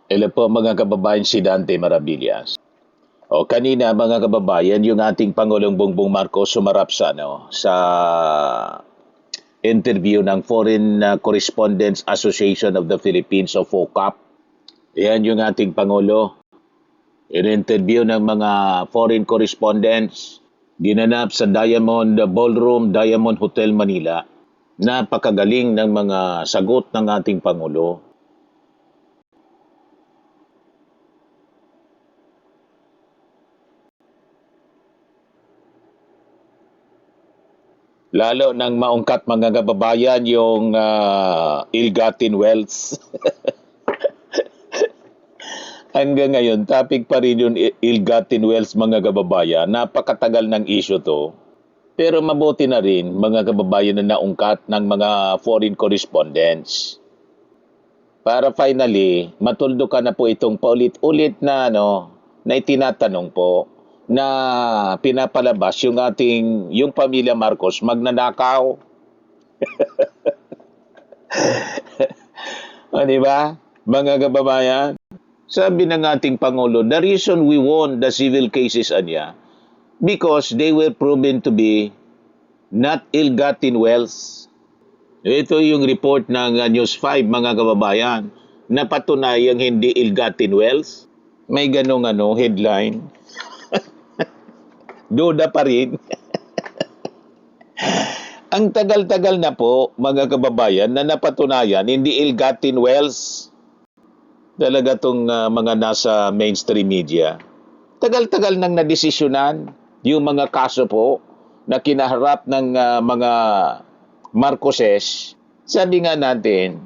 Hello po mga kababayan, si Dante Maravillas. O kanina mga kababayan, yung ating Pangulong Bongbong Marcos sumarap sa sa interview ng Foreign Correspondents Association of the Philippines o FOCAP. Yan yung ating Pangulo. In-interview ng mga foreign correspondents ginanap sa Diamond Ballroom, Diamond Hotel, Manila. Napakagaling ng mga sagot ng ating Pangulo. Lalo nang maungkat mga kababayan yung ill-gotten wealth. Hanggang ngayon, topic pa rin yung ill-gotten wealth mga kababayan. Napakatagal ng issue to. Pero mabuti na rin mga kababayan na naungkat ng mga foreign correspondents. Para finally, matuldukan na po itong paulit-ulit na na itinatanong po na pinapalabas yung pamilya Marcos magnanakaw. O, di ba? Mga kababayan, sabi ng ating Pangulo, the reason we won the civil cases anya, because they were proven to be not ill-gotten wealth. Ito yung report ng News 5, mga kababayan, na patunayang hindi ill-gotten wealth. May ganong headline. Duda pa rin. Ang tagal-tagal na po, mga kababayan, na napatunayan, hindi ill-gotten wealth. Talaga tong mga nasa mainstream media. Tagal-tagal nang nadesisyonan yung mga kaso po na kinaharap ng mga Marcoses. Sabi nga natin,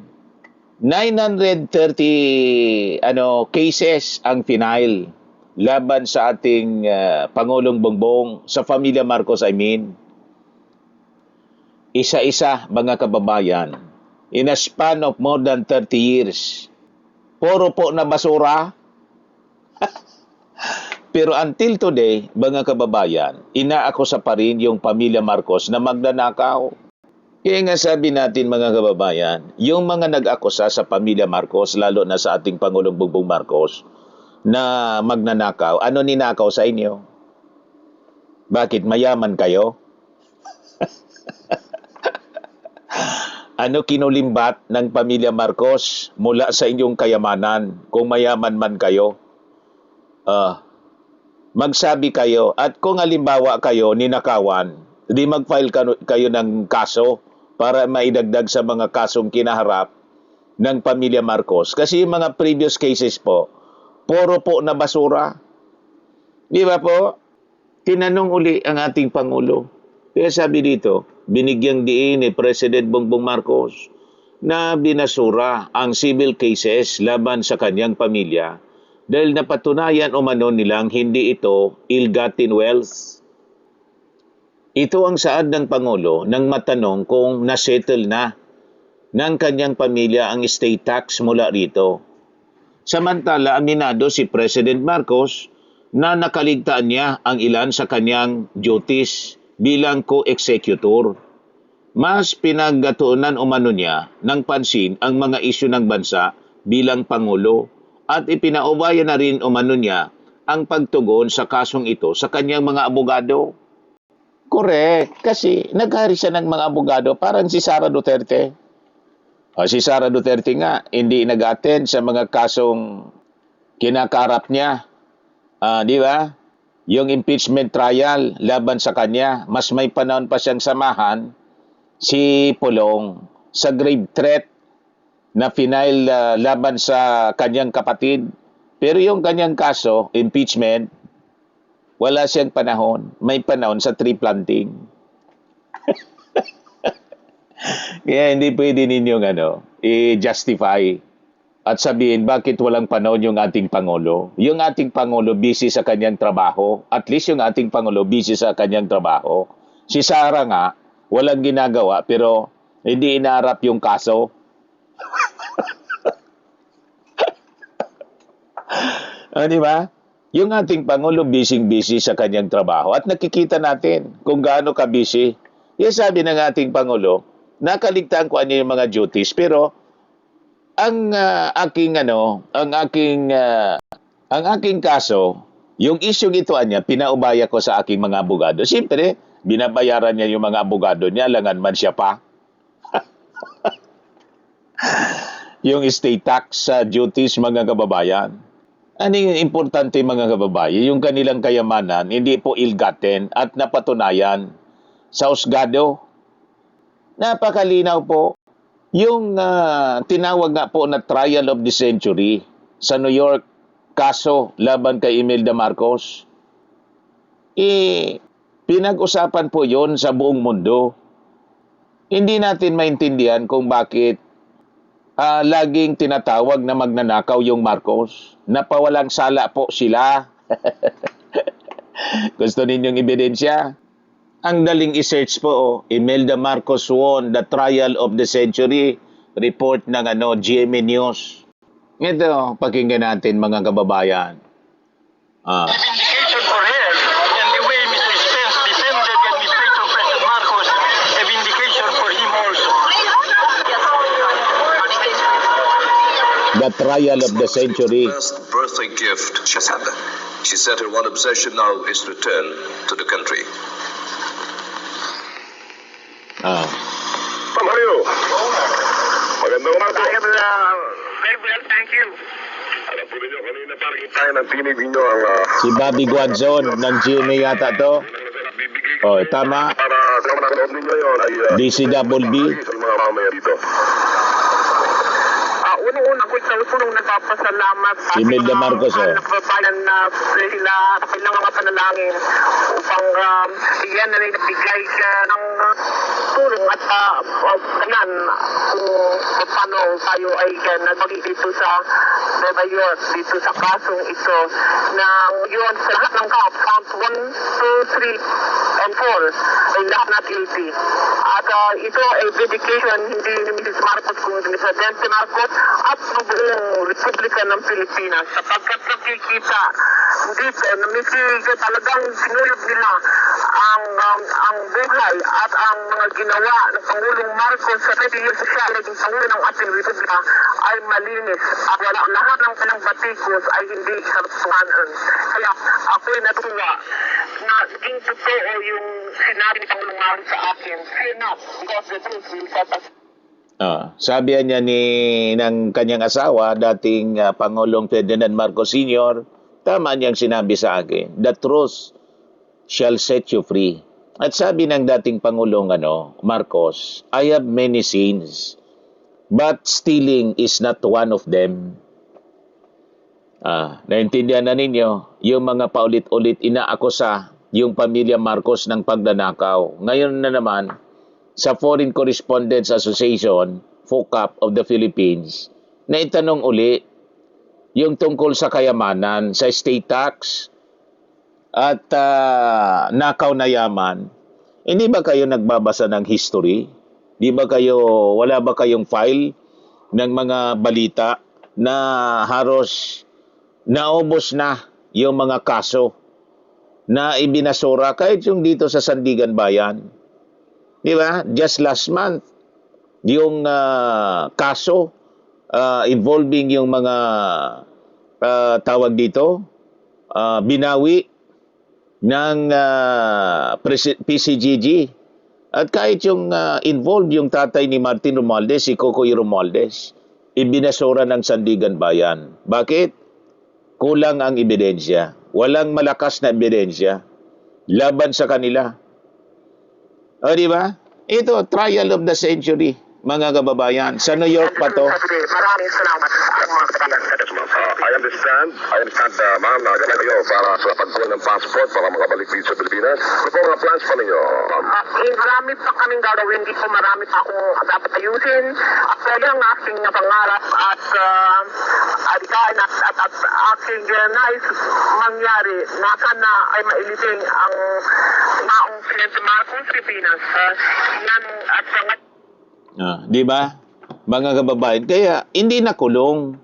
930 cases ang final laban sa ating Pangulong Bongbong, sa pamilya Marcos I mean. Isa-isa mga kababayan, in a span of more than 30 years. Puro po na basura. Pero until today, mga kababayan, inaakusa pa rin yung pamilya Marcos na magnanakaw. Kaya nga sabi natin mga kababayan, yung mga nag-akusa sa pamilya Marcos, lalo na sa ating Pangulong Bongbong Marcos, na magnanakaw, ano ninakaw sa inyo? Bakit mayaman kayo? Ano kinulimbat ng pamilya Marcos mula sa inyong kayamanan kung mayaman man kayo? Magsabi kayo, at kung halimbawa kayo ninakawan, di mag-file kayo ng kaso para maidagdag sa mga kasong kinaharap ng pamilya Marcos. Kasi yung mga previous cases po, puro po na basura. Di ba po? Tinanong uli ang ating Pangulo. Kaya sabi dito, binigyang diin ni President Bongbong Marcos na binasura ang civil cases laban sa kanyang pamilya dahil napatunayan umano nilang hindi ito ill-gotten wealth. Ito ang saad ng Pangulo nang matanong kung nasettle na ng kanyang pamilya ang estate tax mula rito. Samantala, aminado si President Marcos na nakaligtaan niya ang ilan sa kanyang duties bilang co-executor. Mas pinagatuunan umano niya ng pansin ang mga isyu ng bansa bilang Pangulo at ipinaubayan na rin umano niya ang pagtugon sa kasong ito sa kanyang mga abogado. Correct. Kasi naghari siya ng mga abogado, parang si Sara Duterte. Si Sara Duterte nga, hindi nag-attend sa mga kasong kinakarap niya. Di ba? Yung impeachment trial laban sa kanya, mas may panahon pa siyang samahan si Pulong sa grave threat na final laban sa kanyang kapatid. Pero yung kanyang kaso, impeachment, wala siyang panahon. May panahon sa tree planting. Kaya hindi pwede ninyong i-justify at sabihin bakit walang panahon yung ating Pangulo. Yung ating Pangulo busy sa kanyang trabaho. At least yung ating Pangulo busy sa kanyang trabaho. Si Sara nga, walang ginagawa pero hindi inaharap yung kaso. Di ba? Yung ating Pangulo busy sa kanyang trabaho at nakikita natin kung gaano ka-busy. Yung sabi ng ating Pangulo, nakaligtaan ko ano yung mga duties pero ang aking kaso, yung issue ito niya, pinaubaya ko sa aking mga abogado. Siyempre, binabayaran niya yung mga abogado niya, langan man siya pa. Yung estate tax duties, mga kababayan. Ano yung importante, mga kababayan? Yung kanilang kayamanan, hindi po ill-gotten at napatunayan sa husgado. Napakalinaw po. Yung tinawag nga po na trial of the century sa New York, kaso laban kay Imelda Marcos, pinag-usapan po yon sa buong mundo. Hindi natin maintindihan kung bakit laging tinatawag na magnanakaw yung Marcos. Napawalang sala po sila. Gusto ninyong ebidensya? Ang daling i-search po, Imelda Marcos won the trial of the century, report ng GMA News. Ito, pakinggan natin, mga kababayan. Vindication for her, and the way Mr. Spence defended the administration of President Marcos, a vindication for him also. The trial of the century. First birthday gift she's had. She said her one obsession now is to return to the country. Ma'am, how are you? Magandang umaga. Very well, thank you. Alam po ninyo, kanina parang tayo ng tinig ninyo ang Si Bobby Guadzon ng GMA yata to. bibigay Oh, tama. para sa mga nanonood ninyo yun ay DCWB. sa mga mamaya dito. Unang-una ko sa punong nagpapasalamat sa Si Imelda Marcos, oh. nagbabayan na sila kailangan mga panalangin upang iyan na rin nagbigay siya ng tulong at kanan kung paano tayo ay nagpagi dito sa Nueva York, dito sa kasong ito na yun sa lahat ng count 1, 2, 3, and 4 ay lahat na guilty. At ito ay dedication hindi ni Mrs. Marcos kundi ni Presidente Marcos at ng buong Republika ng Pilipinas sapagkat nakikita dito na misig talagang sinulog nila ang buhay at ang mga ginawa ng Pangulong Marcos sa 30 years siya naging Pangulo ng ating Republika ay malinis at wala lahat ng kanyang batikos ay hindi kartuhanan. Kaya ako'y natuwa na naging totoo yung sinabi ni Pangulong Marcos sa akin, fear not because the truth will set us. Sabi niya ng kanyang asawa, dating Pangulong Ferdinand Marcos Sr., tama niyang sinabi sa akin, the truth shall set you free. At sabi ng dating Pangulong Marcos, I have many sins, but stealing is not one of them. Naintindihan na ninyo, yung mga paulit-ulit inaakusa yung pamilya Marcos ng pagnanakaw. Ngayon na naman, sa Foreign Correspondents Association, FOCAP of the Philippines, na itanong uli yung tungkol sa kayamanan, sa estate tax, at nakaw na yaman. Hindi ba kayo nagbabasa ng history? Wala ba kayong file ng mga balita na haros naubos na yung mga kaso na ibinasura kahit yung dito sa Sandigan Bayan? Di ba? Just last month, yung kaso involving yung mga tawag dito, binawi ng PCGG. At kahit yung involved yung tatay ni Martin Romualdez, si Cocoy Romualdez, ibinasura ng Sandigan Bayan. Bakit? Kulang ang ebidensya. Walang malakas na ebidensya laban sa kanila. O, di ba? Ito, trial of the century, mga kababayan. Sa New York pa to. Maraming salamat sa mga kabayan. I understand, ma'am, na ganyan kayo para sa pagkuha ng passport para makabalik dito sa Pilipinas. Ano po mga plans pa ninyo, ma'am? Marami pa kaming gagawin dito, marami pa akong dapat ayusin. Actually, ang aking pangarap at adikain at aking nais mangyari na sana ay mailiting ang maong Presidente Marcos Pilipinas. Yan at Di ba? Mga kababayan, kaya hindi nakulong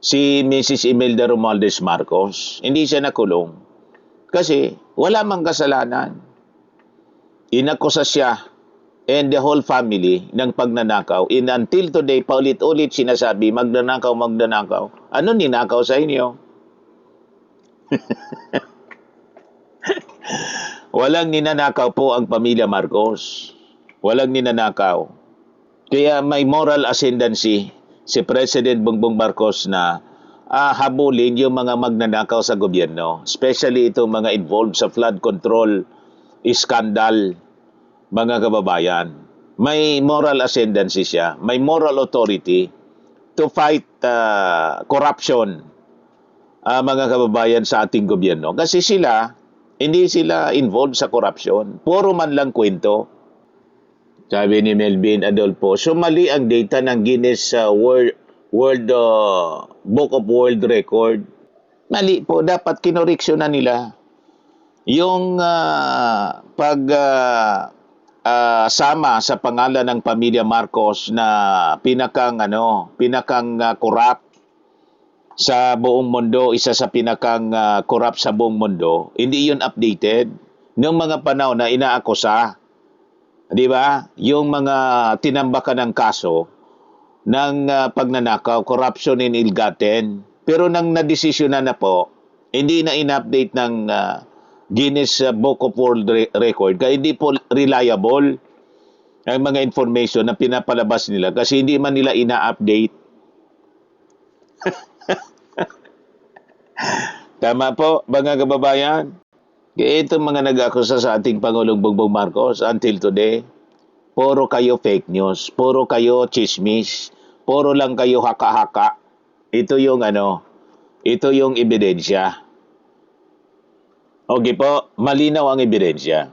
si Mrs. Imelda Romualdez Marcos. Hindi siya nakulong. Kasi wala mang kasalanan. Inakusa siya and the whole family ng pagnanakaw. And until today, paulit-ulit sinasabi, magnanakaw, magnanakaw. Ano ninakaw sa inyo? Walang ninanakaw po ang pamilya Marcos. Walang ninanakaw. Kaya may moral ascendancy si President Bongbong Marcos na habulin yung mga magnanakaw sa gobyerno. Especially itong mga involved sa flood control scandal, mga kababayan. May moral ascendancy siya. May moral authority to fight corruption, mga kababayan, sa ating gobyerno. Kasi hindi sila involved sa corruption. Puro man lang kwento. Sabi ni Melvin Adolfo, so mali ang data ng Guinness World Book of World Record. Mali po, dapat kinoreksyon na nila. Yung sama sa pangalan ng pamilya Marcos na pinakang corrupt sa buong mundo, isa sa pinakang corrupt sa buong mundo, hindi yun updated noong mga panahon na inaakusa. Di ba? Yung mga tinambakan ng kaso ng pagnanakaw, corruption in ill-gotten. Pero nang nadesisyonan na po, hindi na in-update ng Guinness Book of World Record, kaya hindi po reliable ang mga information na pinapalabas nila kasi hindi man nila ina-update. Tama po, mga kababayan? Kaya itong mga nag-akusa sa ating Pangulong Bongbong Marcos until today, puro kayo fake news, puro kayo chismis, puro lang kayo haka-haka. Ito yung ebidensya. Okay po, malinaw ang ebidensya.